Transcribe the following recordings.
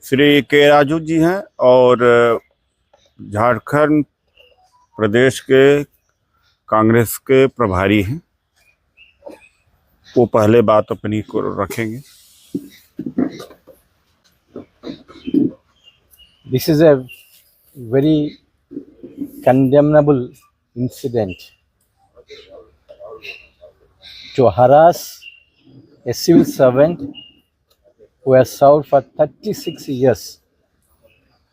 श्री के राजू जी हैं और झारखंड प्रदेश के कांग्रेस के प्रभारी हैं। वो पहले बात अपनी को रखेंगे। This is a very condemnable incident to harass a civil servant who has served for 36 years,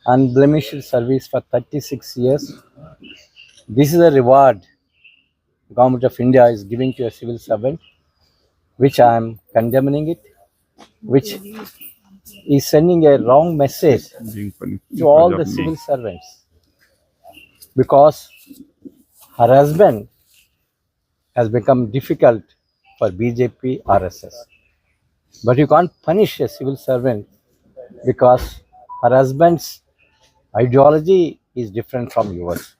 unblemished service for 36 years. This is a reward Government of India is giving to a civil servant, which I am condemning it, which is sending a wrong message to all the civil servants, because harassment has become difficult for BJP RSS. But you can't punish a civil servant because harassment's ideology is different from yours.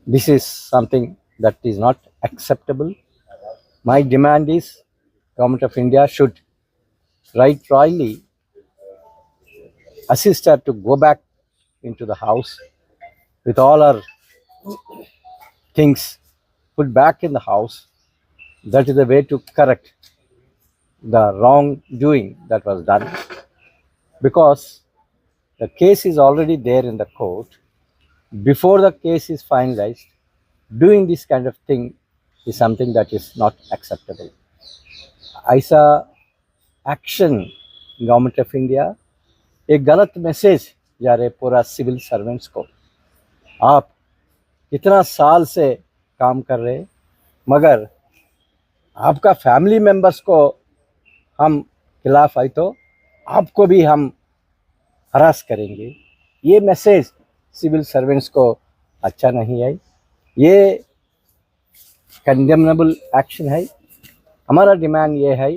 This is something that is not acceptable. My demand is Government of India should rightly assist her to go back into the house with all her things put back in the house. That is the way to correct the wrongdoing that was done, because the case is already there in the court. Before the case is finalized, doing this kind of thing is something that is not acceptable. ऐसा action government of India एक गलत message जा रहे पूरा civil servants को। आप कितना साल से काम कर रहे, मगर आपका फैमिली मेंबर्स को हम खिलाफ आई तो आपको भी हम हरास करेंगे। ये मैसेज सिविल सर्वेंट्स को अच्छा नहीं है। ये कंडेमनेबल एक्शन है। हमारा डिमांड ये है,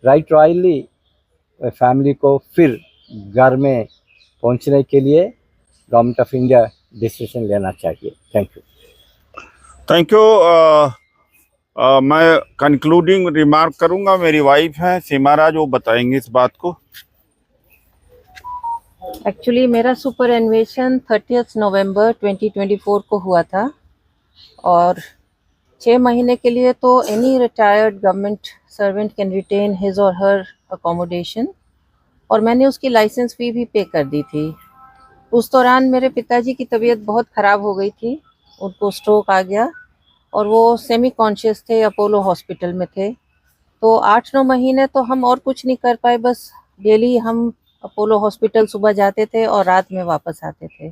राइटली फैमिली को फिर घर में पहुंचने के लिए गवर्नमेंट ऑफ इंडिया डिसीजन लेना चाहिए। Thank you. मैं कंक्लूडिंग रिमार्क करूंगा। मेरी वाइफ है सीमा राज, वो बताएंगे इस बात को। एक्चुअली मेरा सुपर एन्वेशन 30 नवंबर 2024 को हुआ था और 6 महीने के लिए तो any retired government servant can retain his और हर अकोमोडेशन, और मैंने उसकी लाइसेंस फी भी पे कर दी थी। उस दौरान मेरे पिताजी की तबीयत बहुत ख़राब हो गई थी, उनको स्ट्रोक आ गया और वो सेमी कॉन्शियस थे, अपोलो हॉस्पिटल में थे। तो 8-9 महीने तो हम और कुछ नहीं कर पाए, बस डेली हम अपोलो हॉस्पिटल सुबह जाते थे और रात में वापस आते थे।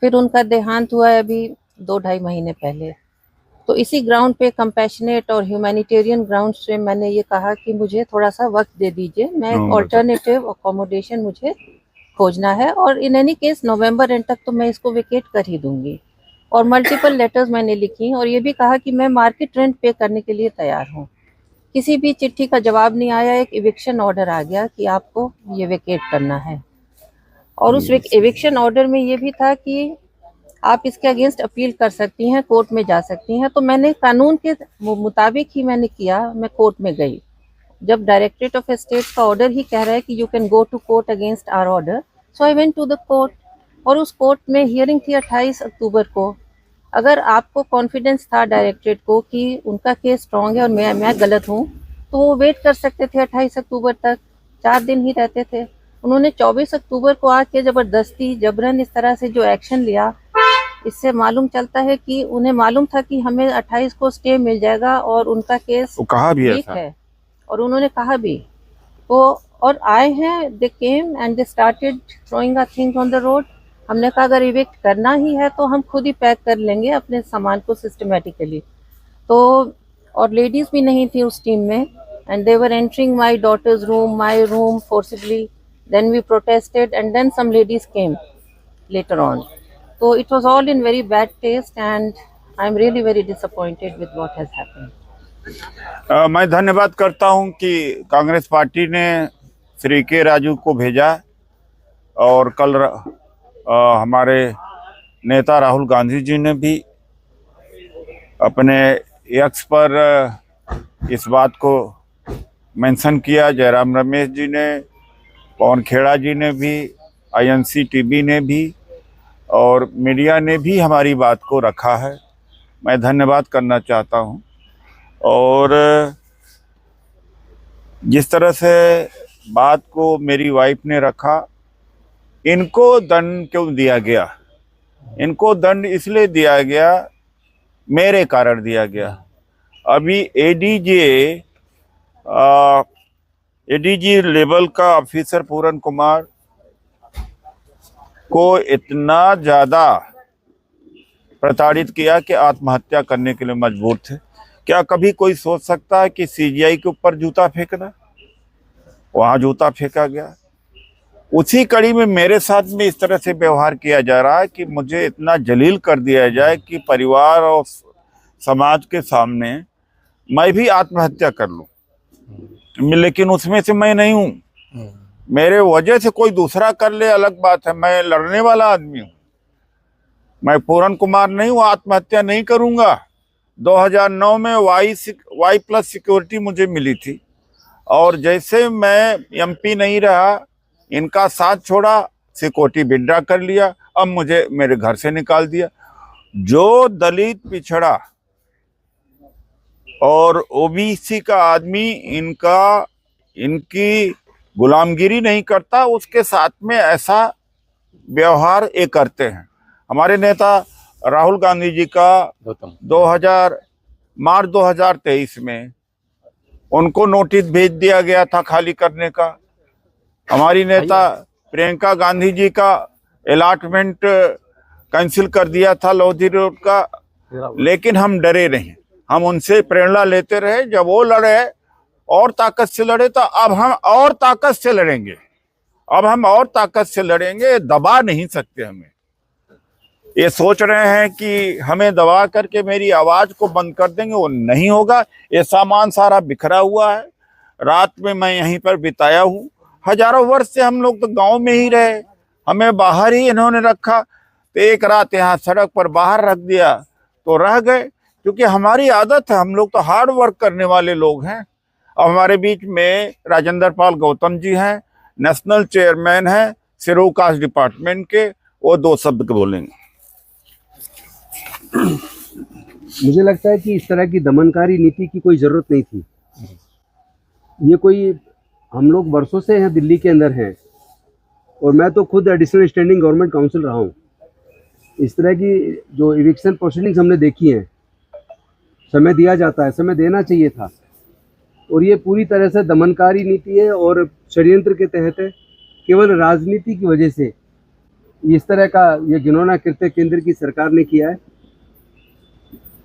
फिर उनका देहांत हुआ है अभी 2-2.5 महीने पहले। तो इसी ग्राउंड पे कंपैशनेट और ह्यूमैनिटेरियन ग्राउंड से मैंने ये कहा कि मुझे थोड़ा सा वक्त दे दीजिए, मैं एक ऑल्टरनेटिव अकोमोडेशन मुझे खोजना है, और in any case November and तक तो मैं इसको वेकेट कर ही दूंगी। और मल्टीपल लेटर्स मैंने लिखी और ये भी कहा कि मैं मार्केट रेंट पे करने के लिए तैयार हूँ। किसी भी चिट्ठी का जवाब नहीं आया। एक इविक्शन ऑर्डर आ गया कि आपको ये वेकेट करना है, और उस इविक्शन ऑर्डर में ये भी था कि आप इसके अगेंस्ट अपील कर सकती हैं, कोर्ट में जा सकती हैं। तो मैंने कानून के मुताबिक ही मैंने किया, मैं कोर्ट में गई। जब डायरेक्टरेट ऑफ स्टेट का ऑर्डर ही कह रहा है कि you can go to court against our order, so I went to the court, और उस कोर्ट में हियरिंग थी 28 अक्टूबर को। अगर आपको कॉन्फिडेंस था डायरेक्टरेट को कि उनका केस स्ट्रॉन्ग है और मैं गलत हूँ, तो वो वेट कर सकते थे 28 अक्टूबर तक, 4 दिन ही रहते थे। उन्होंने 24 अक्टूबर को आके ज़बरदस्ती जबरन इस तरह से जो एक्शन लिया, इससे मालूम चलता है कि उन्हें मालूम था कि हमें 28 को स्टे मिल जाएगा और उनका केस ठीक है, और उन्होंने कहा भी वो, और आए हैं, they came and they started throwing our things on the road. हमने कहा अगर इविक्ट करना ही है तो हम खुद ही पैक कर लेंगे अपने सामान को सिस्टमेटिकली। तो और लेडीज़ भी नहीं थी उस टीम में, and they were entering my daughter's room, my room forcibly. Then we protested and then some ladies came later on. So it was all in very bad taste and I'm really very disappointed with what has happened. मैं धन्यवाद करता हूं कि Congress party ने श्री के राजू को भेजा, और कल हमारे नेता राहुल गांधी जी ने भी अपने एक्स पर इस बात को मेंशन किया। जयराम रमेश जी ने पवन खेड़ा जी ने भी, INC टीवी ने भी और मीडिया ने भी हमारी बात को रखा है। मैं धन्यवाद करना चाहता हूं। और जिस तरह से बात को मेरी वाइफ ने रखा, इनको दंड क्यों दिया गया? इनको दंड इसलिए दिया गया, मेरे कारण दिया गया। अभी एडीजी लेवल का ऑफिसर पूरन कुमार को इतना ज्यादा प्रताड़ित किया कि आत्महत्या करने के लिए मजबूर थे। क्या कभी कोई सोच सकता है कि CGI के ऊपर जूता फेंकना? वहां जूता फेंका गया। उसी कड़ी में मेरे साथ में इस तरह से व्यवहार किया जा रहा है कि मुझे इतना जलील कर दिया जाए कि परिवार और समाज के सामने मैं भी आत्महत्या कर लूं। लेकिन उसमें से मैं नहीं हूं। मेरे वजह से कोई दूसरा कर ले अलग बात है, मैं लड़ने वाला आदमी हूं। मैं पूरन कुमार नहीं हूं, आत्महत्या नहीं करूंगा। 2009 में वाई प्लस सिक्योरिटी मुझे मिली थी और जैसे मैं MP नहीं रहा, इनका साथ छोड़ा, सिक्योरिटी विड्रॉ कर लिया, अब मुझे मेरे घर से निकाल दिया। जो दलित, पिछड़ा और OBC का आदमी इनकी गुलामगिरी नहीं करता, उसके साथ में ऐसा व्यवहार ये करते हैं। हमारे नेता राहुल गांधी जी का मार्च 2023 में उनको नोटिस भेज दिया गया था खाली करने का। हमारी नेता प्रियंका गांधी जी का अलॉटमेंट कैंसिल कर दिया था लोधी रोड का, लेकिन हम डरे नहीं, हम उनसे प्रेरणा लेते रहे। जब वो लड़े और ताकत से लड़े, तो अब हम और ताकत से लड़ेंगे। अब हम और ताकत से लड़ेंगे, दबा नहीं सकते हमें। ये सोच रहे हैं कि हमें दबा करके मेरी आवाज को बंद कर देंगे, वो नहीं होगा। ये सामान सारा बिखरा हुआ है। रात में मैं यहीं पर बिताया हूँ। हजारों वर्ष से हम लोग तो गांव में ही रहे, हमें बाहर ही इन्होंने रखा। तो एक रात यहाँ सड़क पर बाहर रख दिया तो रह गए, क्योंकि हमारी आदत है। हम लोग तो हार्ड वर्क करने वाले लोग हैं। अब हमारे बीच में राजेंद्र पाल गौतम जी हैं, नेशनल चेयरमैन हैं शेड्यूल कास्ट डिपार्टमेंट के, वो 2 शब्द बोलेंगे। मुझे लगता है कि इस तरह की दमनकारी नीति की कोई ज़रूरत नहीं थी। ये कोई, हम लोग वर्षों से यहाँ दिल्ली के अंदर हैं और मैं तो खुद एडिशनल स्टैंडिंग गवर्नमेंट काउंसिल रहा हूँ। इस तरह की जो इविक्शन प्रोसीडिंग्स हमने देखी हैं, समय दिया जाता है, समय देना चाहिए था, और ये पूरी तरह से दमनकारी नीति है और षड्यंत्र के तहत है। केवल राजनीति की वजह से इस तरह का ये घिनौना कृत्य केंद्र की सरकार ने किया है।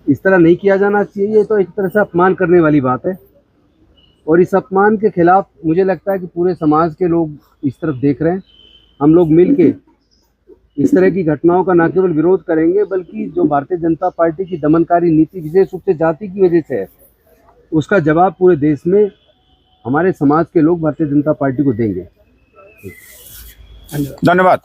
इस तरह नहीं किया जाना चाहिए। ये तो एक तरह से अपमान करने वाली बात है, और इस अपमान के खिलाफ मुझे लगता है कि पूरे समाज के लोग इस तरफ देख रहे हैं। हम लोग मिलके इस तरह की घटनाओं का न केवल विरोध करेंगे, बल्कि जो भारतीय जनता पार्टी की दमनकारी नीति विशेष रूप से जाति की वजह से है, उसका जवाब पूरे देश में हमारे समाज के लोग भारतीय जनता पार्टी को देंगे। धन्यवाद।